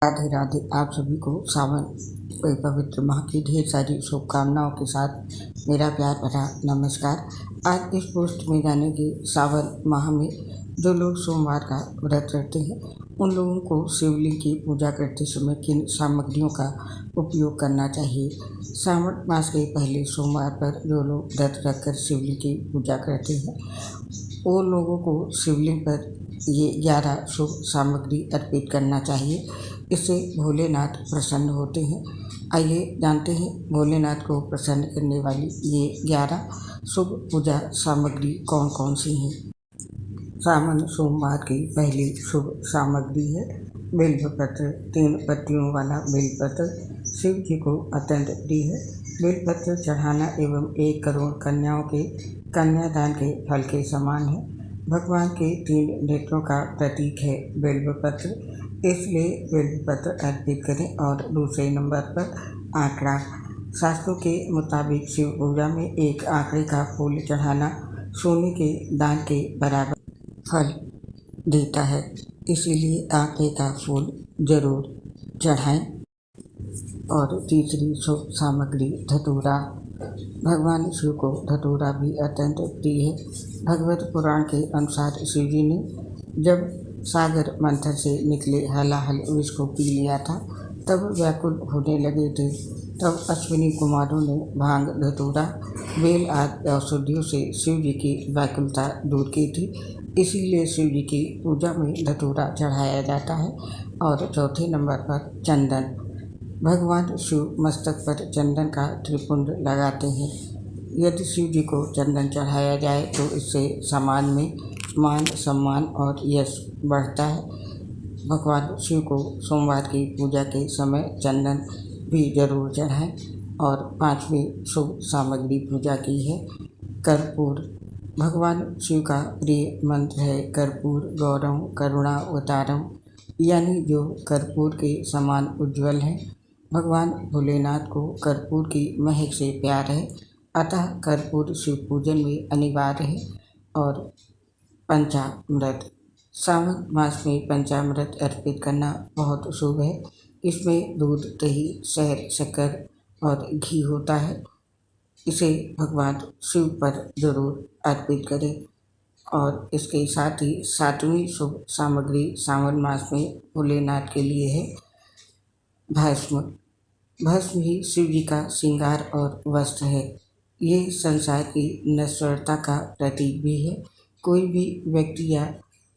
राधे राधे। आप सभी को सावन के पवित्र माह की ढेर सारी शुभकामनाओं के साथ मेरा प्यार भरा नमस्कार। आज इस पोस्ट में जाने की सावन माह में जो लोग सोमवार का व्रत रखते हैं उन लोगों को शिवलिंग की पूजा करते समय किन सामग्रियों का उपयोग करना चाहिए। सावन मास के पहले सोमवार पर जो लोग व्रत रखकर शिवलिंग की पूजा करते हैं वो लोगों को शिवलिंग पर ये 11 शुभ सामग्री अर्पित करना चाहिए। इससे भोलेनाथ प्रसन्न होते हैं। आइए जानते हैं भोलेनाथ को प्रसन्न करने वाली ये 11 शुभ पूजा सामग्री कौन कौन सी हैं। सावन सोमवार की पहली शुभ सामग्री है बेलपत्र। 3 पत्तियों वाला बेलपत्र शिव जी को अत्यंत प्रिय है। बेलपत्र चढ़ाना एवं 1 करोड़ कन्याओं के कन्यादान के फल के समान है। भगवान के 3 नेत्रों का प्रतीक है बेलपत्र, इसलिए बेलपत्र अर्पित करें। और दूसरे नंबर पर आंकड़ा। शास्त्रों के मुताबिक शिव पूजा में 1 आंकड़े का फूल चढ़ाना सोने के दान के बराबर फल देता है, इसीलिए आंकड़े का फूल जरूर चढ़ाएं। और तीसरी शुभ सामग्री धतूरा। भगवान शिव को धतूरा भी अत्यंत प्रिय है। भगवत पुराण के अनुसार शिव जी ने जब सागर मंथन से निकले हलाहल विष को पी लिया था तब व्याकुल होने लगे थे। तब अश्विनी कुमारों ने भांग, धतूरा, बेल आदि औषधियों से शिव जी की व्याकुलता दूर की थी, इसीलिए शिव जी की पूजा में धतूरा चढ़ाया जाता है। और चौथे नंबर पर चंदन। भगवान शिव मस्तक पर चंदन का त्रिपुंड लगाते हैं। यदि शिव जी को चंदन चढ़ाया जाए तो इससे समाज में मान सम्मान और यश बढ़ता है। भगवान शिव को सोमवार की पूजा के समय चंदन भी जरूर चढ़ाएं। और 5वीं शुभ सामग्री पूजा की है कर्पूर। भगवान शिव का प्रिय मंत्र है कर्पूर गौरम करुणावतारम, यानी जो कर्पूर के समान उज्ज्वल है। भगवान भोलेनाथ को कर्पूर की महक से प्यार है, अतः कर्पूर शिव पूजन में अनिवार्य है। और पंचामृत। सावन मास में पंचामृत अर्पित करना बहुत शुभ है। इसमें दूध, दही, शहद, शक्कर और घी होता है। इसे भगवान शिव पर जरूर अर्पित करें। और इसके साथ ही 7वीं शुभ सामग्री सावन मास में भोलेनाथ के लिए है भस्म। भस्म ही शिव जी का श्रृंगार और वस्त्र है। ये संसार की नश्वरता का प्रतीक भी है। कोई भी व्यक्ति या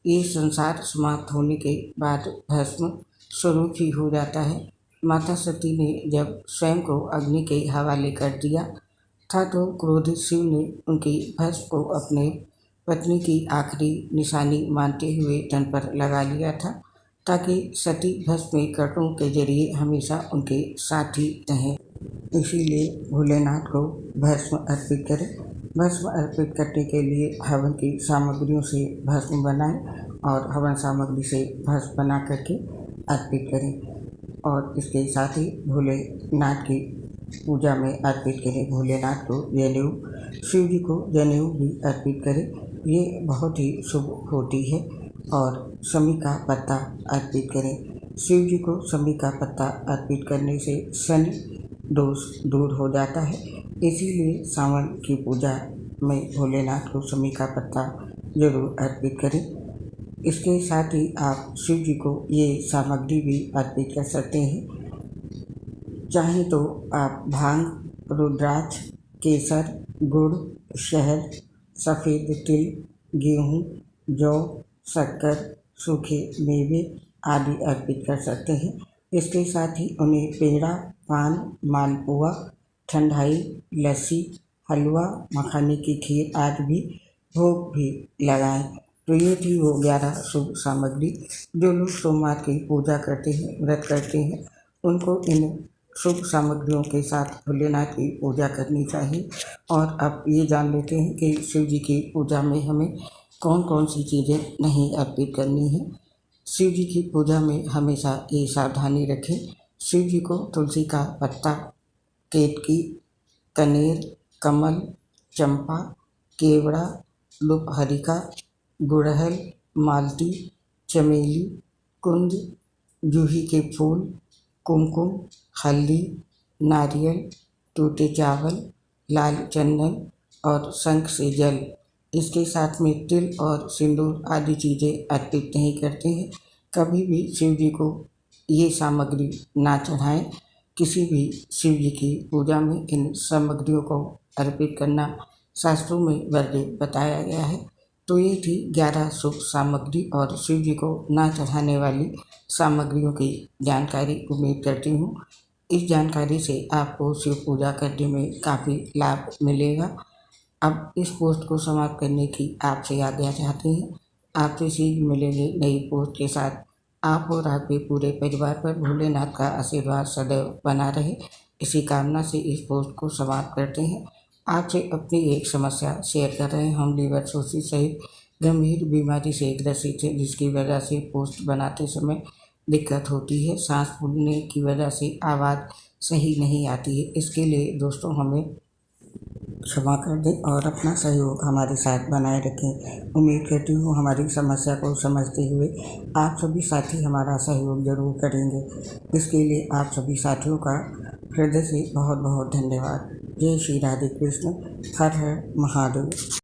ये संसार समाप्त होने के बाद भस्म स्वरूप ही हो जाता है। माता सती ने जब स्वयं को अग्नि के हवाले कर दिया था तो क्रोधित शिव ने उनकी भस्म को अपने पत्नी की आखिरी निशानी मानते हुए तन पर लगा लिया था, ताकि सती भस्म में कटों के जरिए हमेशा उनके साथ ही रहें। इसीलिए भोलेनाथ को भस्म अर्पित करें। भस्म अर्पित करने के लिए हवन की सामग्रियों से भस्म बनाएं और हवन सामग्री से भस्म बना करके अर्पित करें। और इसके साथ ही भोलेनाथ की पूजा में अर्पित करें। भोलेनाथ को जनेऊ, शिव जी को जनेऊ भी अर्पित करें, ये बहुत ही शुभ होती है। और शमी का पत्ता अर्पित करें। शिव जी को शमी का पत्ता अर्पित करने से शनि दोष दूर हो जाता है, इसीलिए सावन की पूजा में भोलेनाथ को शमी का पत्ता जरूर अर्पित करें। इसके साथ ही आप शिव जी को ये सामग्री भी अर्पित कर सकते हैं। चाहे तो आप भांग, रुद्राक्ष, केसर, गुड़, शहद, सफ़ेद तिल, गेहूँ, जौ, शक्कर, सूखे मेवे आदि अर्पित कर सकते हैं। इसके साथ ही उन्हें पेड़ा, पान, मालपुआ, ठंडाई, लस्सी, हलवा, मखाने की खीर आदि भी भोग भी लगाएं। तो ये थी वो 11 शुभ सामग्री। जो लोग सोमवार की पूजा करते हैं, व्रत करते हैं, उनको इन शुभ सामग्रियों के साथ भोलेनाथ की पूजा करनी चाहिए। और अब ये जान लेते हैं कि शिव जी की पूजा में हमें कौन कौन सी चीज़ें नहीं अर्पित करनी है। शिव जी की पूजा में हमेशा ये सावधानी रखें। शिव जी को तुलसी का पत्ता, केतकी, कनेर, कमल, चंपा, केवड़ा, लुपहरिका, गुड़हल, मालती, चमेली, कुंद, जूही के फूल, कुमकुम, हल्दी, नारियल, टूटे चावल, लाल चंदन और शंख से जल, इसके साथ में तिल और सिंदूर आदि चीज़ें अर्पित नहीं करते हैं। कभी भी शिव जी को ये सामग्री ना चढ़ाएं। किसी भी शिव जी की पूजा में इन सामग्रियों को अर्पित करना शास्त्रों में वर्जित बताया गया है। तो ये थी 11 शुभ सामग्री और शिव जी को ना चढ़ाने वाली सामग्रियों की जानकारी। उम्मीद करती हूँ इस जानकारी से आपको शिव पूजा करने में काफ़ी लाभ मिलेगा। अब इस पोस्ट को समाप्त करने की आपसे आज्ञा चाहते हैं। आपसे शीघ्र मिलेंगे नई पोस्ट के साथ। आप और आपके पूरे परिवार पर भोलेनाथ का आशीर्वाद सदैव बना रहे, इसी कामना से इस पोस्ट को समाप्त करते हैं। आपसे अपनी एक समस्या शेयर कर रहे हैं। हम लीवर सोसिस सहित गंभीर बीमारी से ग्रसित है, जिसकी वजह से पोस्ट बनाते समय दिक्कत होती है। सांस फूलने की वजह से आवाज़ सही नहीं आती है। इसके लिए दोस्तों हमें क्षमा कर दें और अपना सहयोग हमारे साथ बनाए रखें। उम्मीद करती हूँ हमारी समस्या को समझते हुए आप सभी साथी हमारा सहयोग जरूर करेंगे। इसके लिए आप सभी साथियों का हृदय से बहुत बहुत धन्यवाद। जय श्री राधे कृष्ण। हर हर महादेव।